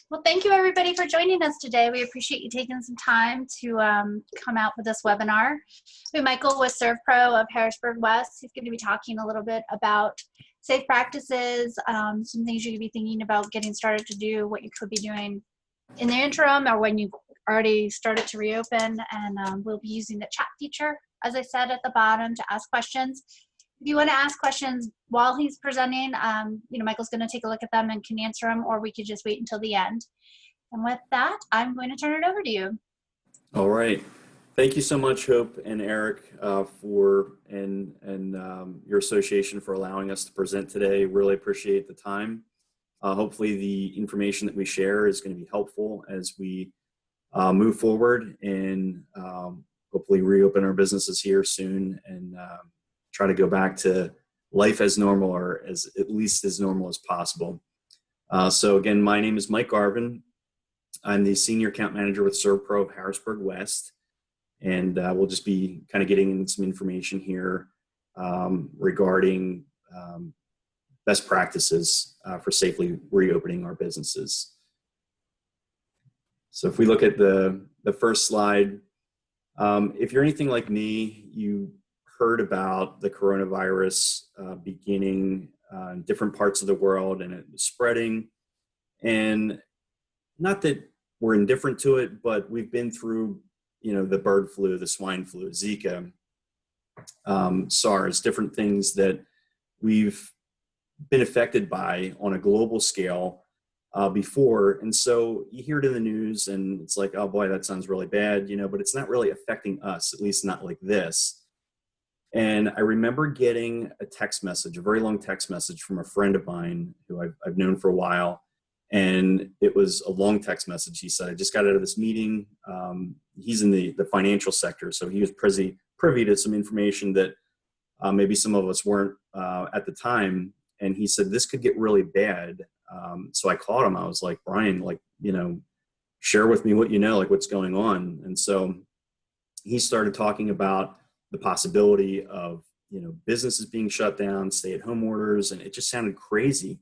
Well, thank you everybody for joining us today. We appreciate you taking some time to come out with this webinar. We have Michael with SERVPRO of Harrisburg West. He's going to be talking a little bit about safe practices, some things you could be thinking about getting started to do, what you could be doing in the interim or when you've already started to reopen. And we'll be using the chat feature, as I said, at the bottom to ask questions. If you want to ask questions while he's presenting, Michael's going to take a look at them and can answer them, or we could just wait until the end. And with that, I'm going to turn it over to you. All right. Thank you so much, Hope and Eric, for your association for allowing us to present today. Really appreciate the time. Hopefully the information that we share is going to be helpful as we move forward and hopefully reopen our businesses here soon and try to go back to life as normal, or as at least as normal as possible. So again, my name is Mike Garvin. I'm the Senior Account Manager with SERVPRO of Harrisburg West, and we'll just be kind of getting into some information here regarding best practices for safely reopening our businesses. So if we look at the first slide, if you're anything like me, you heard about the coronavirus beginning in different parts of the world, and it was spreading. And not that we're indifferent to it, but we've been through, the bird flu, the swine flu, Zika, SARS, different things that we've been affected by on a global scale before. And so you hear it in the news and it's like, oh boy, that sounds really bad, but it's not really affecting us, at least not like this. And I remember getting a text message, a very long text message from a friend of mine who I've known for a while. And it was a long text message. He said, I just got out of this meeting. He's in the financial sector, so he was privy to some information that maybe some of us weren't at the time. And he said, this could get really bad. So I called him. I was like, Brian, share with me what you know, what's going on. And so he started talking about the possibility of, businesses being shut down, stay-at-home orders, and it just sounded crazy.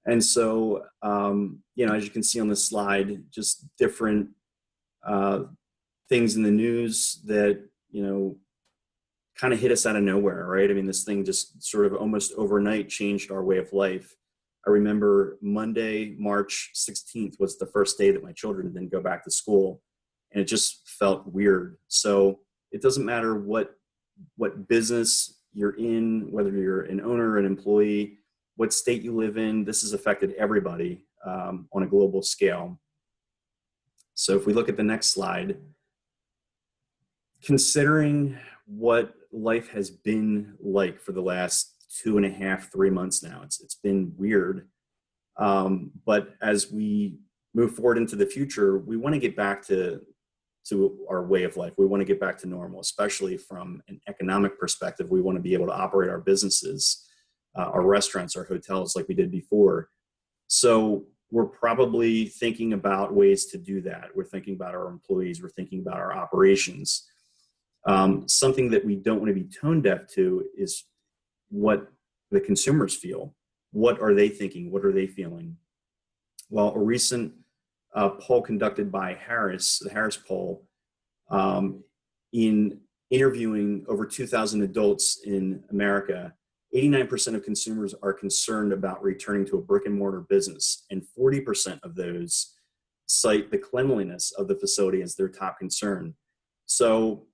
And so, as you can see on this slide, just different things in the news that, kind of hit us out of nowhere, right? I mean, this thing just sort of almost overnight changed our way of life. I remember Monday, March 16th was the first day that my children didn't go back to school, and it just felt weird. So it doesn't matter what business you're in, whether you're an owner, an employee, what state you live in, this has affected everybody on a global scale. So if we look at the next slide, considering what life has been like for the last 2.5, 3 months now, it's been weird. But as we move forward into the future, we want to get back to our way of life. We want to get back to normal, especially from an economic perspective. We want to be able to operate our businesses, our restaurants, our hotels like we did before. So we're probably thinking about ways to do that. We're thinking about our employees. We're thinking about our operations. Something that we don't want to be tone deaf to is what the consumers feel. What are they thinking? What are they feeling? Well, a recent poll conducted by the Harris poll, in interviewing over 2,000 adults in America, 89% of consumers are concerned about returning to a brick and mortar business, and 40% of those cite the cleanliness of the facility as their top concern. So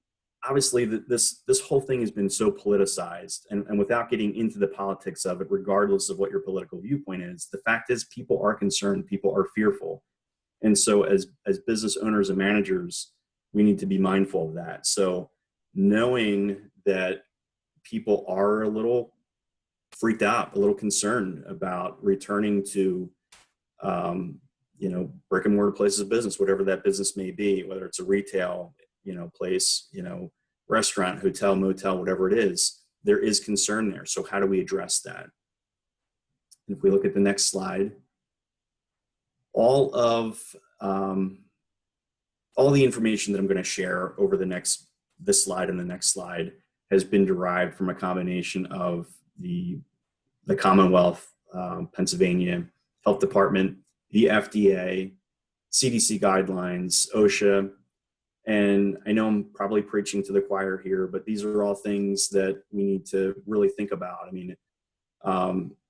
obviously this whole thing has been so politicized, and without getting into the politics of it, regardless of what your political viewpoint is, the fact is people are concerned, people are fearful. And so as business owners and managers, we need to be mindful of that. So knowing that people are a little freaked out, a little concerned about returning to, brick and mortar places of business, whatever that business may be, whether it's a retail, place, restaurant, hotel, motel, whatever it is, there is concern there. So how do we address that? If we look at the next slide, all the information that I'm going to share over this slide and the next slide has been derived from a combination of the Commonwealth, Pennsylvania Health Department, the FDA, CDC Guidelines, OSHA. And I know I'm probably preaching to the choir here, but these are all things that we need to really think about. I mean,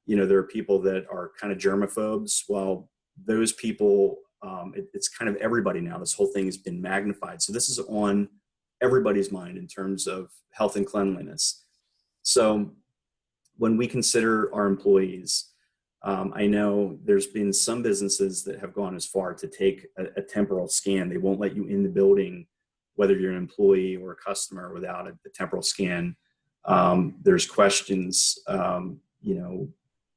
there are people that are kind of germaphobes. Well, those people, it's kind of everybody now. This whole thing has been magnified. So this is on everybody's mind in terms of health and cleanliness. So when we consider our employees, I know there's been some businesses that have gone as far to take a temporal scan. They won't let you in the building, whether you're an employee or a customer, without a temporal scan. There's questions,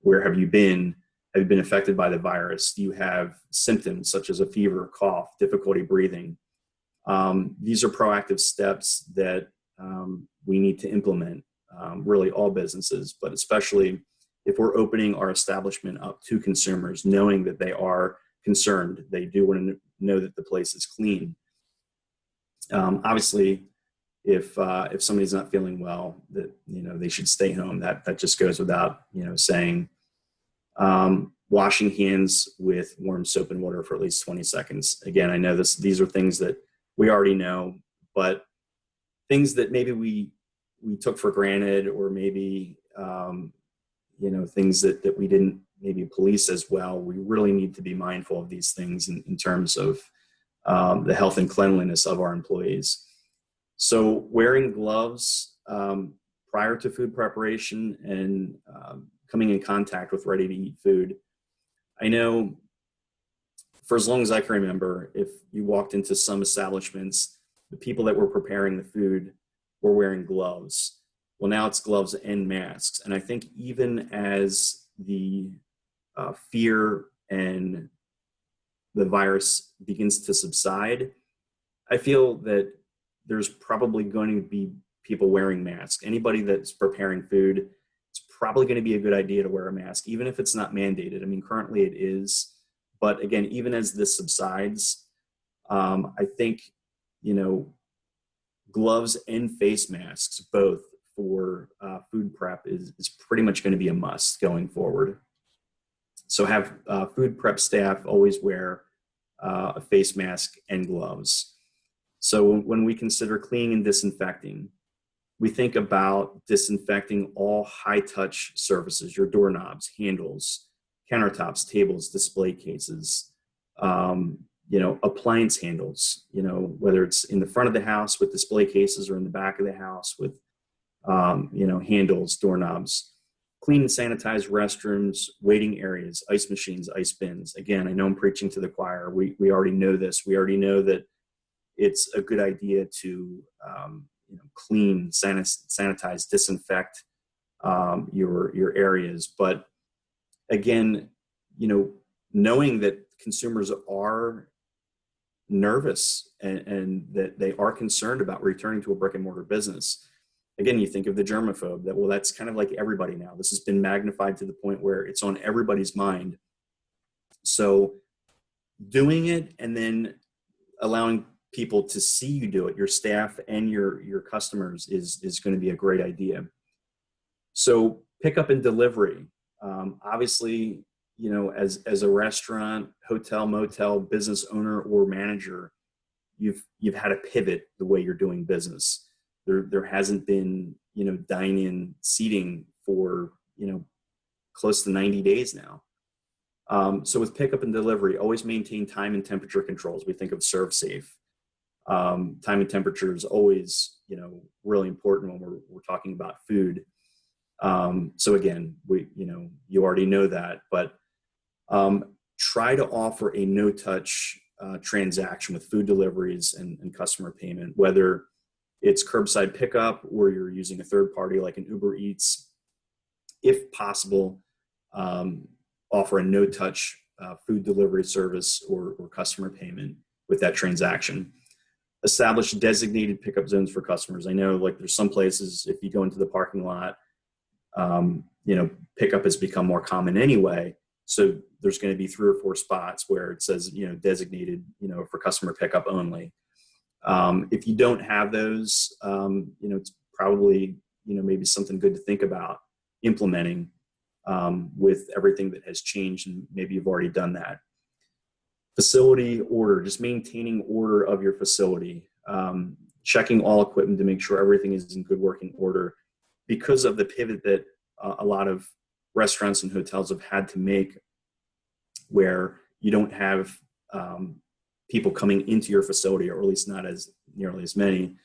where have you been? Have you been affected by the virus? Do you have symptoms such as a fever, cough, difficulty breathing? These are proactive steps that we need to implement, really all businesses, but especially if we're opening our establishment up to consumers, knowing that they are concerned, they do want to know that the place is clean. Obviously, if somebody's not feeling well, that they should stay home. That just goes without saying. Washing hands with warm soap and water for at least 20 seconds. Again, I know these are things that we already know, but things that maybe we took for granted, or maybe things that we didn't maybe police as well. We really need to be mindful of these things in terms of the health and cleanliness of our employees. So wearing gloves prior to food preparation and coming in contact with ready-to-eat food. I know for as long as I can remember, if you walked into some establishments, the people that were preparing the food were wearing gloves. Well, now it's gloves and masks. And I think even as the fear and the virus begins to subside, I feel that there's probably going to be people wearing masks. Anybody that's preparing food, it's probably going to be a good idea to wear a mask, even if it's not mandated. I mean, currently it is. But again, even as this subsides, I think, gloves and face masks, both for food prep is pretty much going to be a must going forward. So have food prep staff always wear a face mask and gloves. So when we consider cleaning and disinfecting, we think about disinfecting all high-touch surfaces, your doorknobs, handles, countertops, tables, display cases, appliance handles, whether it's in the front of the house with display cases or in the back of the house with, handles, doorknobs. Clean and sanitize restrooms, waiting areas, ice machines, ice bins. Again, I know I'm preaching to the choir. We already know this. We already know that it's a good idea to clean, sanitize, disinfect your areas. But again, knowing that consumers are nervous and that they are concerned about returning to a brick and mortar business. Again, you think of the germaphobe, that's kind of like everybody now. This has been magnified to the point where it's on everybody's mind. So doing it and then allowing people to see you do it, your staff and your customers, is going to be a great idea. So pickup and delivery. Obviously, as a restaurant, hotel, motel, business owner or manager, you've had to pivot the way you're doing business. There hasn't been, dine-in seating for, close to 90 days now. So with pickup and delivery, always maintain time and temperature controls. We think of ServSafe. Time and temperature is always, really important when we're talking about food. So again, you already know that, but try to offer a no-touch transaction with food deliveries and customer payment, whether it's curbside pickup or you're using a third party like an Uber Eats. If possible, offer a no-touch food delivery service or customer payment with that transaction. Establish designated pickup zones for customers. I know there's some places, if you go into the parking lot, pickup has become more common anyway. So there's going to be 3 or 4 spots where it says, designated, for customer pickup only. If you don't have those, it's probably, maybe something good to think about implementing with everything that has changed, and maybe you've already done that. Facility order, just maintaining order of your facility, checking all equipment to make sure everything is in good working order. Because of the pivot that a lot of restaurants and hotels have had to make, where you don't have people coming into your facility, or at least not as nearly as many,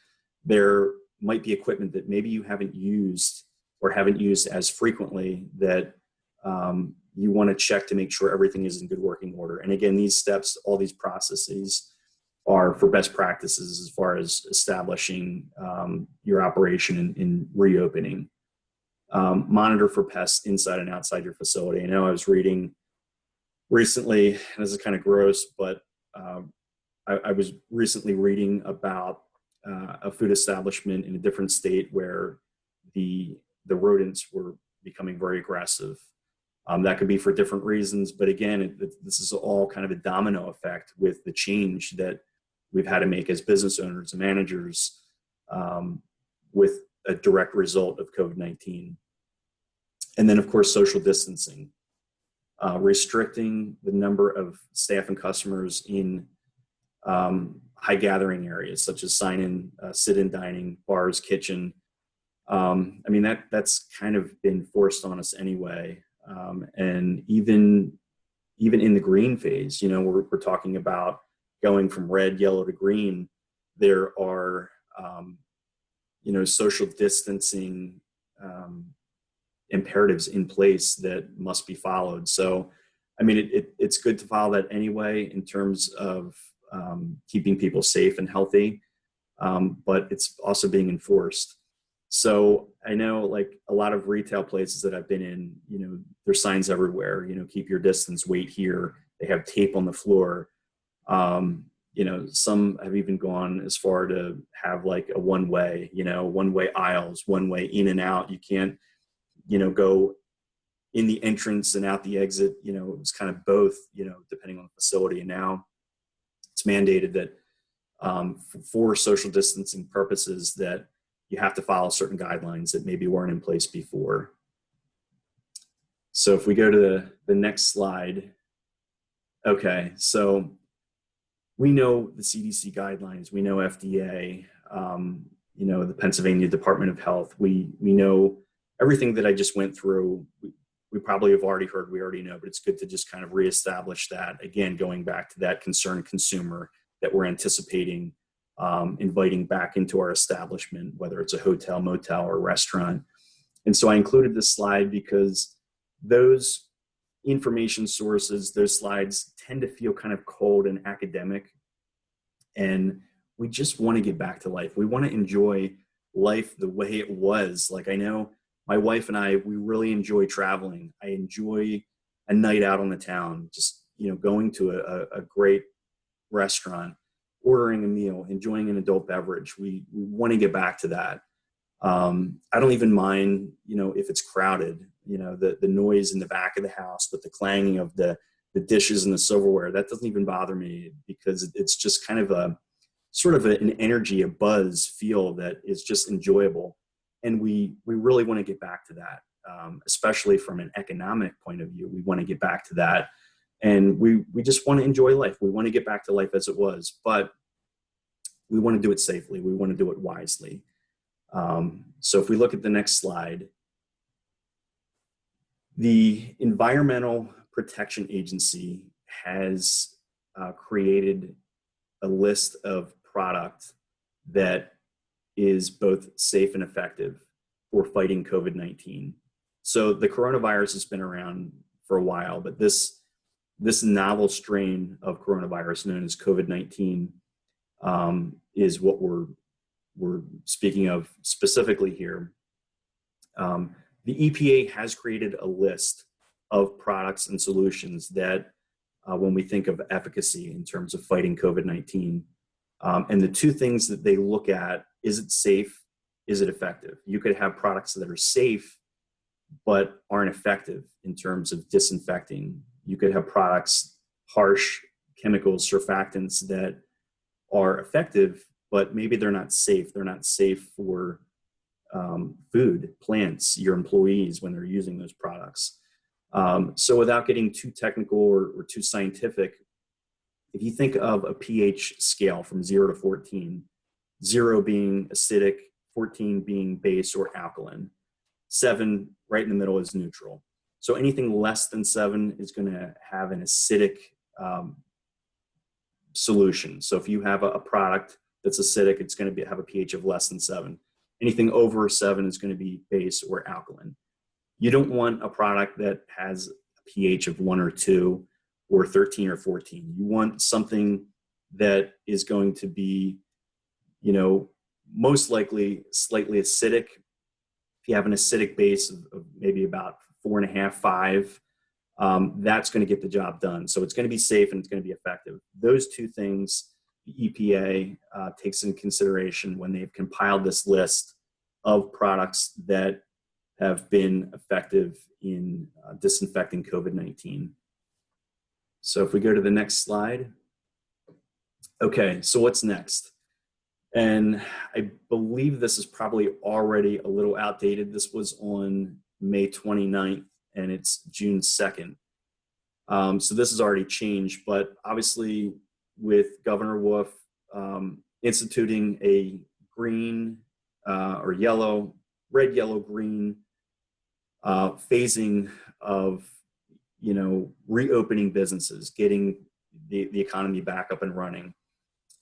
there might be equipment that maybe you haven't used or haven't used as frequently that you want to check to make sure everything is in good working order. And again, these steps, all these processes are for best practices as far as establishing your operation in reopening. Monitor for pests inside and outside your facility. I know I was reading recently, and this is kind of gross, but I was recently reading about a food establishment in a different state where the rodents were becoming very aggressive. That could be for different reasons, but again, this is all kind of a domino effect with the change that we've had to make as business owners and managers with a direct result of COVID-19. And then, of course, social distancing, restricting the number of staff and customers in high gathering areas, such as sign-in, sit-in dining, bars, kitchen. I mean, that's kind of been forced on us anyway. And even in the green phase, you know, we're talking about going from red, yellow to green. There are, you know, social distancing imperatives in place that must be followed. So, I mean, it's good to follow that anyway in terms of keeping people safe and healthy, but it's also being enforced. So I know, like, a lot of retail places that I've been in, you know, there's signs everywhere, you know, keep your distance, wait here. They have tape on the floor. You know, some have even gone as far to have like a one-way, you know, one-way aisles, one-way in and out. You can't, you know, go in the entrance and out the exit. You know, it was kind of both, you know, depending on the facility. And now it's mandated that for social distancing purposes that you have to follow certain guidelines that maybe weren't in place before. So if we go to the next slide. Okay, so we know the CDC guidelines, we know FDA, you know, the Pennsylvania Department of Health. We know everything that I just went through. We probably have already heard, we already know, but it's good to just kind of reestablish that. Again, going back to that concerned consumer that we're anticipating inviting back into our establishment, whether it's a hotel, motel, or restaurant. And so I included this slide because those information sources, those slides tend to feel kind of cold and academic. And we just want to get back to life. We want to enjoy life the way it was. Like, I know my wife and I, we really enjoy traveling. I enjoy a night out on the town, just, you know, going to a great restaurant, ordering a meal, enjoying an adult beverage. We want to get back to that. I don't even mind, you know, if it's crowded, you know, the noise in the back of the house, but the clanging of the dishes and the silverware, that doesn't even bother me, because it's just kind of a sort of an energy, a buzz feel that is just enjoyable. And we really want to get back to that, especially from an economic point of view. We want to get back to that. And we just want to enjoy life. We want to get back to life as it was, but we want to do it safely. We want to do it wisely. So if we look at the next slide, the Environmental Protection Agency has created a list of product that is both safe and effective for fighting COVID-19. So the coronavirus has been around for a while, but this novel strain of coronavirus known as COVID-19 is what we're speaking of specifically here. The EPA has created a list of products and solutions that, when we think of efficacy in terms of fighting COVID-19, and the two things that they look at: is it safe? Is it effective? You could have products that are safe but aren't effective in terms of disinfecting. You could have products, harsh chemicals, surfactants, that are effective, but maybe they're not safe. They're not safe for food, plants, your employees when they're using those products. So without getting too technical or too scientific, you think of a pH scale from 0 to 14, 0 being acidic, 14 being base or alkaline, 7 right in the middle is neutral. So anything less than 7 is going to have an acidic solution. So if you have a product that's acidic, it's going to have a pH of less than 7. Anything over 7 is going to be base or alkaline. You don't want a product that has a pH of 1 or 2 or 13 or 14. You want something that is going to be, you know, most likely slightly acidic. If you have an acidic base of maybe about 4.5, 5, that's going to get the job done. So it's going to be safe and it's going to be effective. Those two things the EPA takes into consideration when they've compiled this list of products that have been effective in disinfecting COVID-19. So if we go to the next slide. Okay, so what's next? And I believe this is probably already a little outdated. This was on May 29th and it's June 2nd. So this has already changed, but obviously with Governor Wolf instituting a green or yellow, red, yellow, green phasing of, you know, reopening businesses, getting the economy back up and running.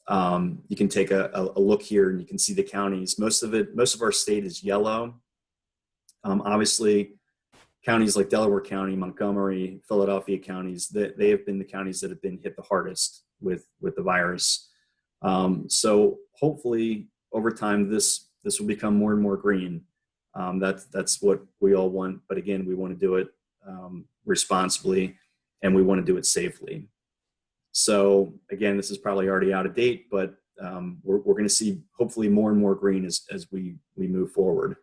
You can take a look here and you can see the counties. Most of our state is yellow. Obviously, counties like Delaware County, Montgomery, Philadelphia counties, they have been the counties that have been hit the hardest with the virus. So hopefully over time, this will become more and more green. That's what we all want. But again, we want to do it responsibly and we want to do it safely. So again, this is probably already out of date, but we're going to see hopefully more and more green as we move forward.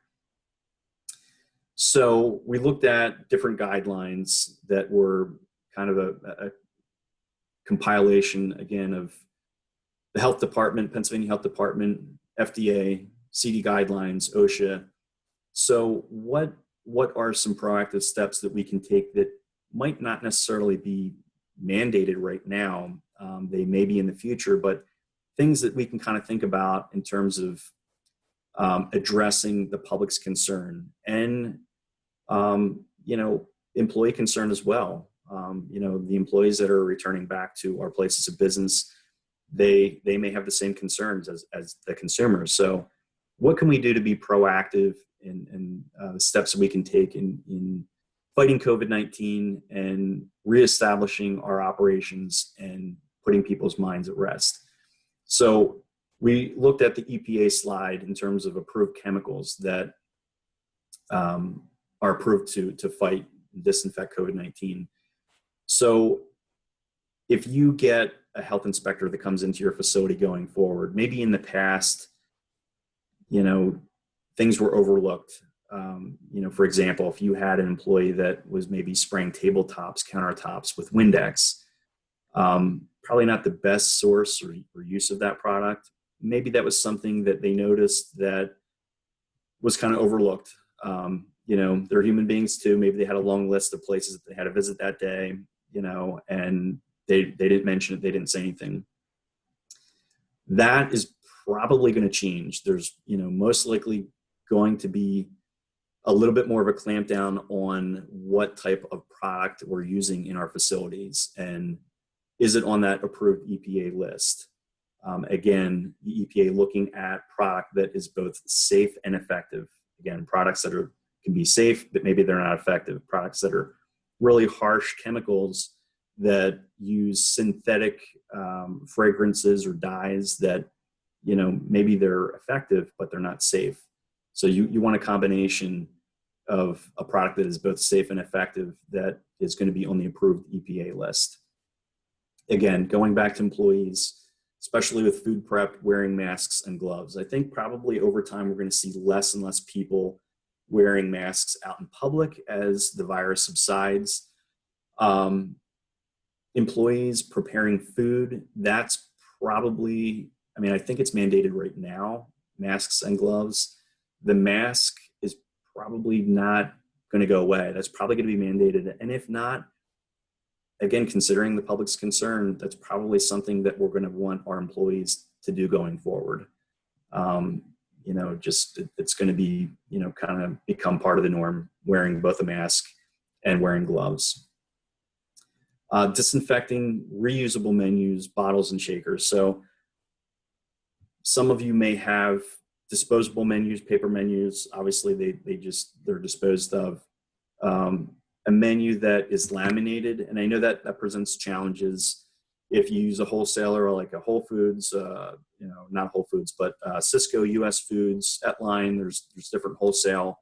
So we looked at different guidelines that were kind of a compilation, again, of the Health Department, Pennsylvania Health Department, FDA, CDC Guidelines, OSHA. So what are some proactive steps that we can take that might not necessarily be mandated right now? They may be in the future, but things that we can kind of think about in terms of addressing the public's concern and you know, employee concern as well. You know, the employees that are returning back to our places of business, they may have the same concerns as the consumers. So what can we do to be proactive in the steps that we can take in fighting COVID-19 and reestablishing our operations and putting people's minds at rest? So we looked at the EPA slide in terms of approved chemicals that are approved to fight and disinfect COVID-19. So if you get a health inspector that comes into your facility going forward, maybe in the past, you know, things were overlooked. You know, for example, if you had an employee that was maybe spraying tabletops, countertops with Windex, probably not the best source or use of that product. Maybe that was something that they noticed that was kind of overlooked. You know, they're human beings too. Maybe they had a long list of places that they had to visit that day, you know, and they didn't mention it. They didn't say anything. That is probably going to change. There's, you know, most likely going to be a little bit more of a clampdown on what type of product we're using in our facilities. And is it on that approved EPA list? Again, the EPA looking at product that is both safe and effective. Again, products that can be safe, but maybe they're not effective. Products that are really harsh chemicals that use synthetic fragrances or dyes that, you know, maybe they're effective, but they're not safe. So you want a combination of a product that is both safe and effective that is going to be on the approved EPA list. Again, going back to employees, especially with food prep, wearing masks and gloves. I think probably over time, we're going to see less and less people wearing masks out in public as the virus subsides. Employees preparing food, that's probably, I mean, I think it's mandated right now, masks and gloves. The mask is probably not going to go away. That's probably going to be mandated. And if not, again, considering the public's concern, that's probably something that we're going to want our employees to do going forward. It's going to be, kind of become part of the norm, wearing both a mask and wearing gloves. Disinfecting reusable menus, bottles, and shakers. So some of you may have disposable menus, paper menus. Obviously, they're disposed of. A menu that is laminated, and I know that presents challenges if you use a wholesaler or like a Whole Foods, not Whole Foods, but Cisco, US Foods, Etline. There's different wholesale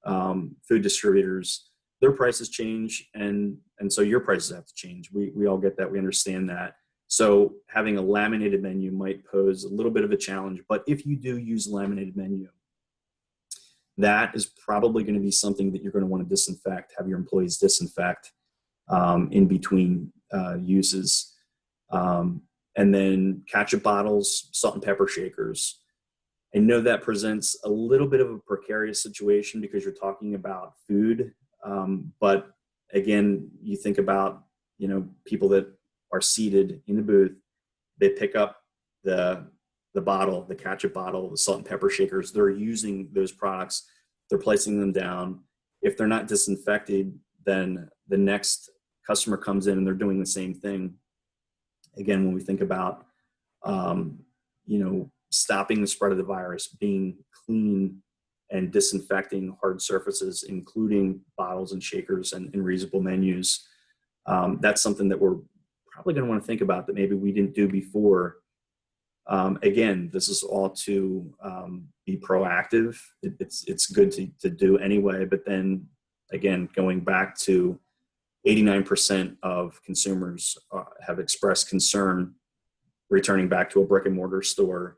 food distributors. Their prices change, and so your prices have to change. We all get that. We understand that. So having a laminated menu might pose a little bit of a challenge, but if you do use a laminated menu, that is probably going to be something that you're going to want to disinfect, have your employees disinfect in between uses. And then ketchup bottles, salt and pepper shakers. I know that presents a little bit of a precarious situation because you're talking about food. But again, you think about, people that are seated in the booth, they pick up the bottle, the ketchup bottle, the salt and pepper shakers. They're using those products. They're placing them down. If they're not disinfected, then the next customer comes in and they're doing the same thing. Again, when we think about, stopping the spread of the virus, being clean and disinfecting hard surfaces, including bottles and shakers and reusable menus, that's something that we're probably going to want to think about that maybe we didn't do before. Again, this is all to be proactive. It's good to do anyway, but then again, going back to 89% of consumers have expressed concern returning back to a brick and mortar store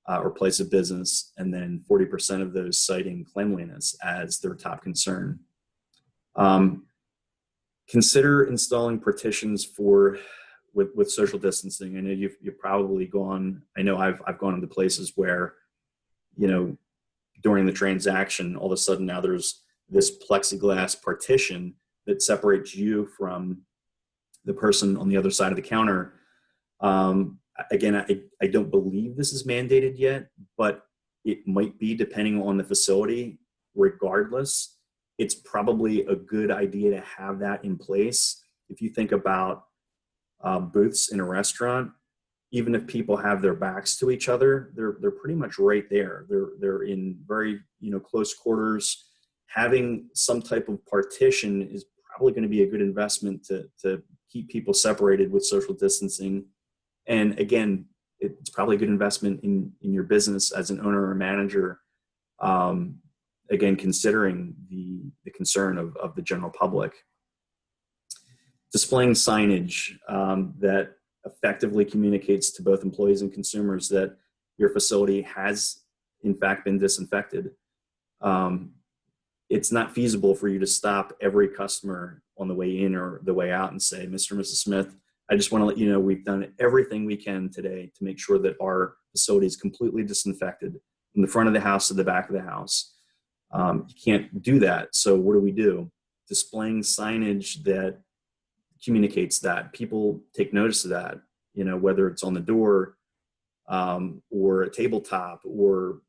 or place of business, and then 40% of those citing cleanliness as their top concern. Consider installing partitions with social distancing. I know you've probably gone. I know I've gone into places where, during the transaction, all of a sudden now there's this plexiglass partition that separates you from the person on the other side of the counter. Again, I don't believe this is mandated yet, but it might be depending on the facility. Regardless, it's probably a good idea to have that in place. If you think about booths in a restaurant, even if people have their backs to each other, they're pretty much right there. They're in very close quarters. Having some type of partition is probably going to be a good investment to keep people separated with social distancing. And again, it's probably a good investment in your business as an owner or manager. Again, considering the concern of the general public. Displaying signage that effectively communicates to both employees and consumers that your facility has, in fact, been disinfected. It's not feasible for you to stop every customer on the way in or the way out and say, Mr. and Mrs. Smith, I just want to let you know we've done everything we can today to make sure that our facility is completely disinfected from the front of the house to the back of the house. You can't do that. So what do? Displaying signage that communicates that. People take notice of that, whether it's on the door or a tabletop, or,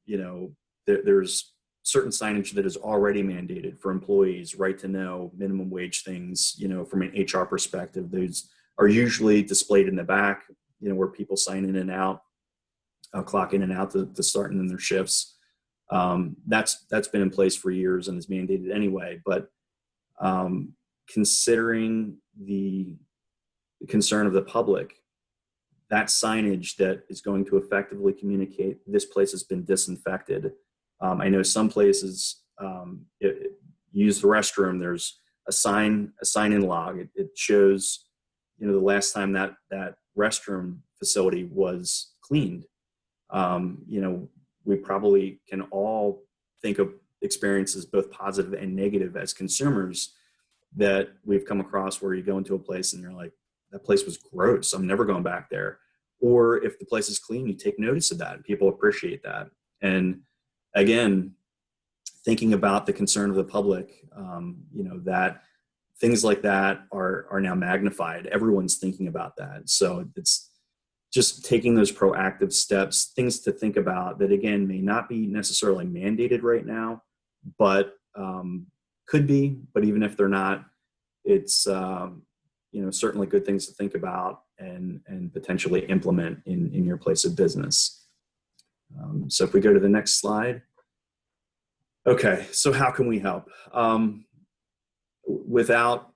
there's certain signage that is already mandated for employees, right to know, minimum wage things, from an HR perspective. Those are usually displayed in the back, where people sign in and out, clock in and out to start in their shifts. That's been in place for years and is mandated anyway. But considering the concern of the public, that signage that is going to effectively communicate this place has been disinfected. I know some places use the restroom. There's a sign-in log. It shows, the last time that restroom facility was cleaned. We probably can all think of experiences, both positive and negative, as consumers that we've come across where you go into a place and you're like, that place was gross, I'm never going back there. Or if the place is clean, you take notice of that, and people appreciate that. And again, thinking about the concern of the public, that things like that are now magnified. Everyone's thinking about that. So it's just taking those proactive steps, things to think about that, again, may not be necessarily mandated right now, but could be. But even if they're not, it's certainly good things to think about and potentially implement in your place of business. So if we go to the next slide. Okay, so how can we help? Without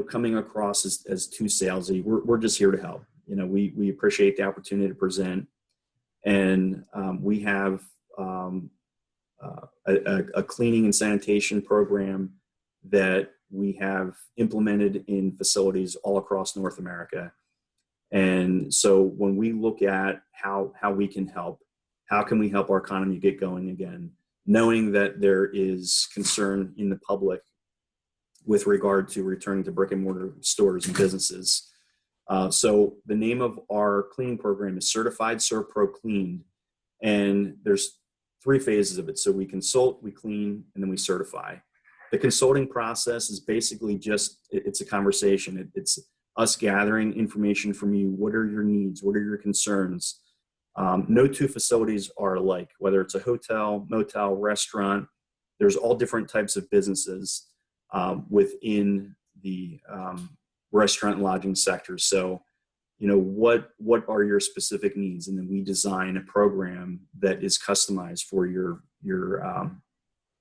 coming across as too salesy, we're just here to help. We appreciate the opportunity to present, and we have a cleaning and sanitation program that we have implemented in facilities all across North America. And so when we look at how we can help, how can we help our economy get going again, knowing that there is concern in the public with regard to returning to brick and mortar stores and businesses. So the name of our cleaning program is Certified SERVPRO Cleaned, and there's 3 phases of it. So we consult, we clean, and then we certify. The consulting process is basically it's a conversation. It's us gathering information from you. What are your needs? What are your concerns? No 2 facilities are alike, whether it's a hotel, motel, restaurant. There's all different types of businesses within the restaurant and lodging sector. So, what are your specific needs? And then we design a program that is customized for your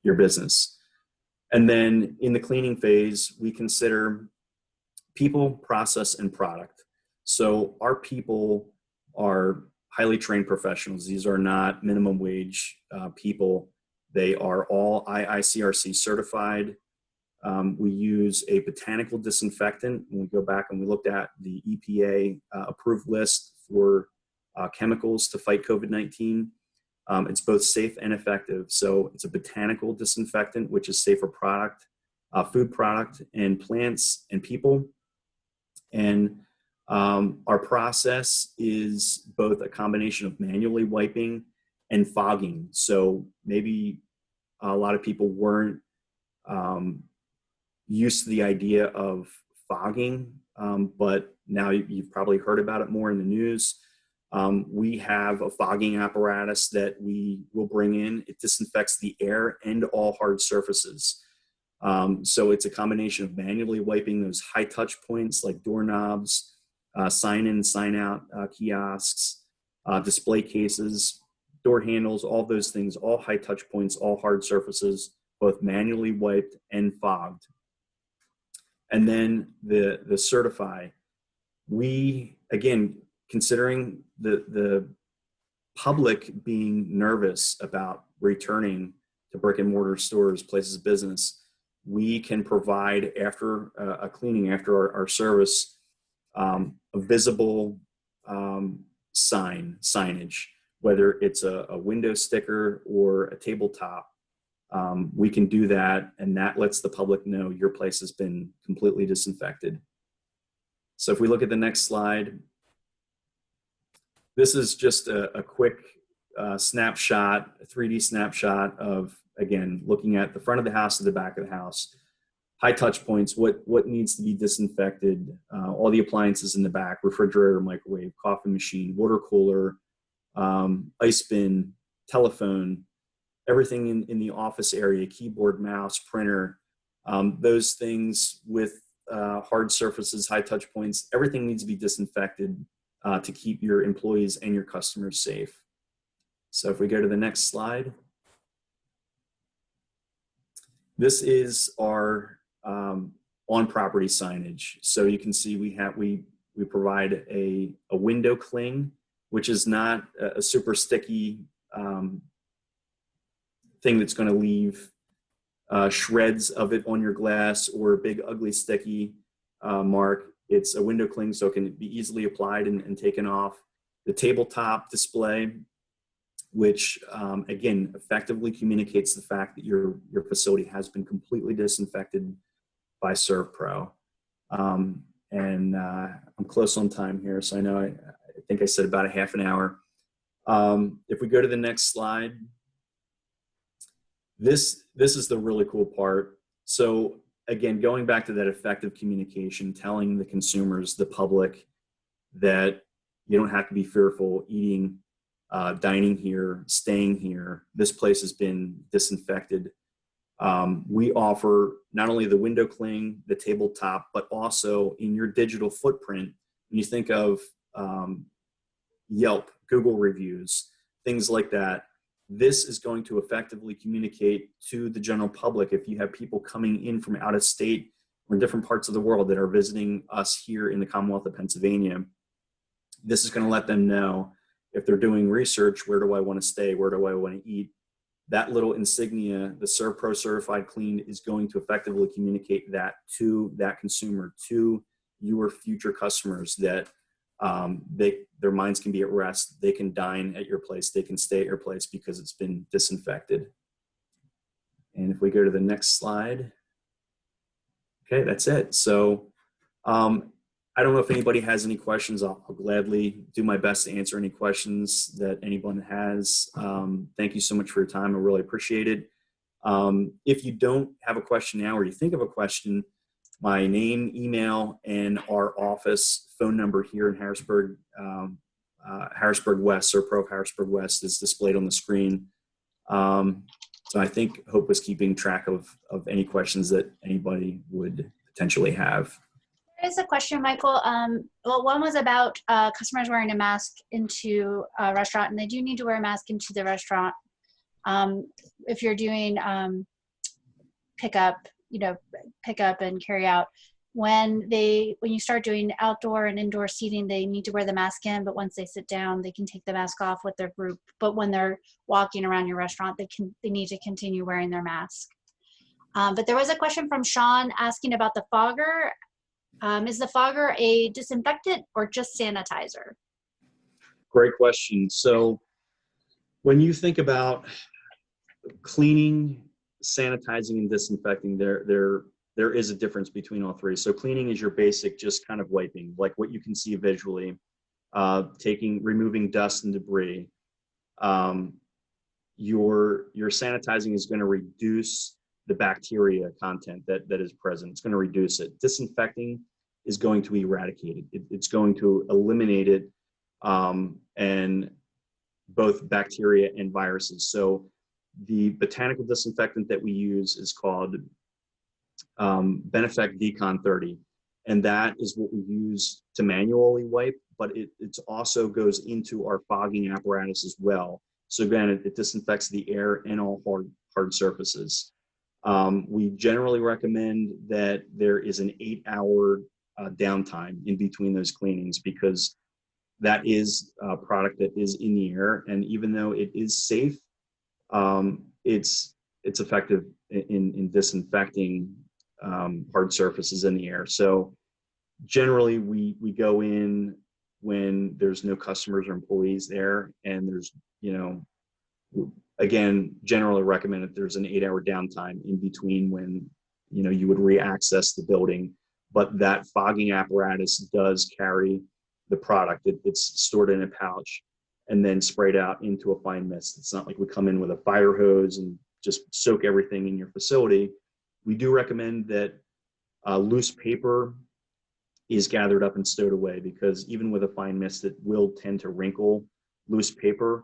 business. And then in the cleaning phase, we consider people, process, and product. So our people are highly trained professionals. These are not minimum wage people. They are all IICRC certified. We use a botanical disinfectant. When we go back and we looked at the EPA approved list for chemicals to fight COVID-19, it's both safe and effective. So it's a botanical disinfectant, which is safe for product, food product, and plants and people. And our process is both a combination of manually wiping and fogging. So maybe a lot of people weren't used to the idea of fogging, but now you've probably heard about it more in the news. We have a fogging apparatus that we will bring in. It disinfects the air and all hard surfaces. So it's a combination of manually wiping those high touch points like doorknobs, sign in, sign out kiosks, display cases, door handles, all those things, all high touch points, all hard surfaces, both manually wiped and fogged. And then the certify, we, again, considering the public being nervous about returning to brick and mortar stores, places of business, we can provide after a cleaning, after our service, a visible signage, whether it's a window sticker or a tabletop. We can do that, and that lets the public know your place has been completely disinfected. So if we look at the next slide, this is just a quick snapshot, a 3D snapshot of, again, looking at the front of the house to the back of the house, high touch points, what needs to be disinfected, all the appliances in the back, refrigerator, microwave, coffee machine, water cooler, ice bin, telephone, everything in the office area, keyboard, mouse, printer, those things with hard surfaces, high touch points, everything needs to be disinfected to keep your employees and your customers safe. So if we go to the next slide, this is our on-property signage. So you can see we provide a window cling, which is not a super sticky thing that's going to leave shreds of it on your glass or a big ugly sticky mark. It's a window cling, so it can be easily applied and taken off. The tabletop display, which again effectively communicates the fact that your facility has been completely disinfected by SERVPRO. And I'm close on time here, so I know I think I said about a half an hour. If we go to the next slide, this is the really cool part. So again, going back to that effective communication, telling the consumers, the public, that you don't have to be fearful eating, dining here, staying here. This place has been disinfected. We offer not only the window cling, the tabletop, but also in your digital footprint. When you think of Yelp, Google reviews, things like that, this is going to effectively communicate to the general public. If you have people coming in from out of state or different parts of the world that are visiting us here in the Commonwealth of Pennsylvania, this is going to let them know, if they're doing research, where do I want to stay? Where do I want to eat? That little insignia, the SERVPRO Certified Clean, is going to effectively communicate that to that consumer, to your future customers, that their minds can be at rest. They can dine at your place. They can stay at your place because it's been disinfected. And if we go to the next slide, okay, that's it. So I don't know if anybody has any questions. I'll gladly do my best to answer any questions that anyone has. Thank you so much for your time. I really appreciate it. If you don't have a question now, or you think of a question, my name, email, and our office phone number here in Harrisburg, Harrisburg West, SERVPRO Harrisburg West, is displayed on the screen. So I think Hope was keeping track of any questions that anybody would potentially have. There is a question, Michael. Well, one was about customers wearing a mask into a restaurant, and they do need to wear a mask into the restaurant. If you're doing pickup and carry out, when you start doing outdoor and indoor seating, they need to wear the mask in, but once they sit down, they can take the mask off with their group. But when they're walking around your restaurant, they need to continue wearing their mask. But there was a question from Sean asking about the fogger. Is the fogger a disinfectant or just sanitizer? Great question. So when you think about cleaning, sanitizing, and disinfecting, there is a difference between all three. So cleaning is your basic, just kind of wiping, like what you can see visually, removing dust and debris. Your sanitizing is going to reduce the bacteria content that is present. It's going to reduce it. Disinfecting is going to eradicate it. It's going to eliminate it, and both bacteria and viruses. So the botanical disinfectant that we use is called Benefect Decon 30, and that is what we use to manually wipe, but it also goes into our fogging apparatus as well. So again, it disinfects the air and all hard surfaces. We generally recommend that there is an 8-hour downtime in between those cleanings, because that is a product that is in the air, and even though it is safe, it's effective in disinfecting hard surfaces in the air. So generally we go in when there's no customers or employees there, and there's, again, generally recommend that there's an 8-hour downtime in between when, you would re-access the building. But that fogging apparatus does carry the product. It's stored in a pouch and then sprayed out into a fine mist. It's not like we come in with a fire hose and just soak everything in your facility. We do recommend that loose paper is gathered up and stowed away, because even with a fine mist, it will tend to wrinkle loose paper.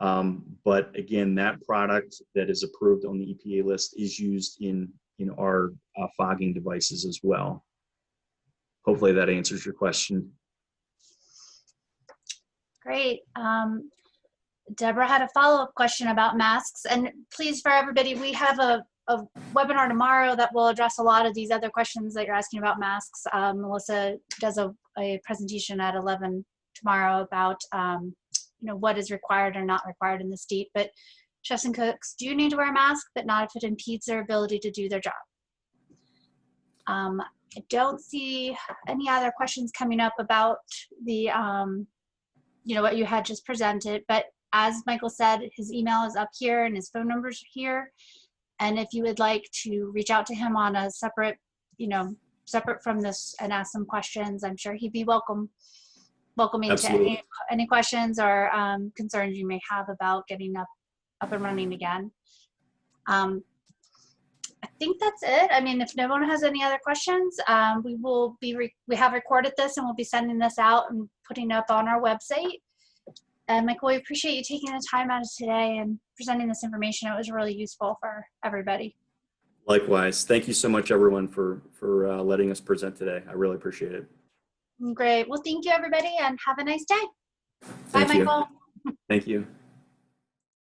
But again, that product that is approved on the EPA list is used in our fogging devices as well. Hopefully that answers your question. Great. Deborah had a follow-up question about masks, and please, for everybody, we have a webinar tomorrow that will address a lot of these other questions that you're asking about masks. Melissa does a presentation at 11 tomorrow about what is required or not required in the state. But chefs and cooks do need to wear a mask, but not if it impedes their ability to do their job. I don't see any other questions coming up about the what you had just presented, but as Michael said, his email is up here and his phone numbers are here. And if you would like to reach out to him on a separate from this and ask some questions, I'm sure he'd be welcoming Absolutely. to any questions or concerns you may have about getting up and running again. I think that's it. I mean, if no one has any other questions, we have recorded this and we'll be sending this out and putting it up on our website. And Michael, we appreciate you taking the time out of today and presenting this information. It was really useful for everybody. Likewise. Thank you so much, everyone, for letting us present today. I really appreciate it. Great. Well, thank you, everybody, and have a nice day. Thank Bye, you. Michael. Thank you.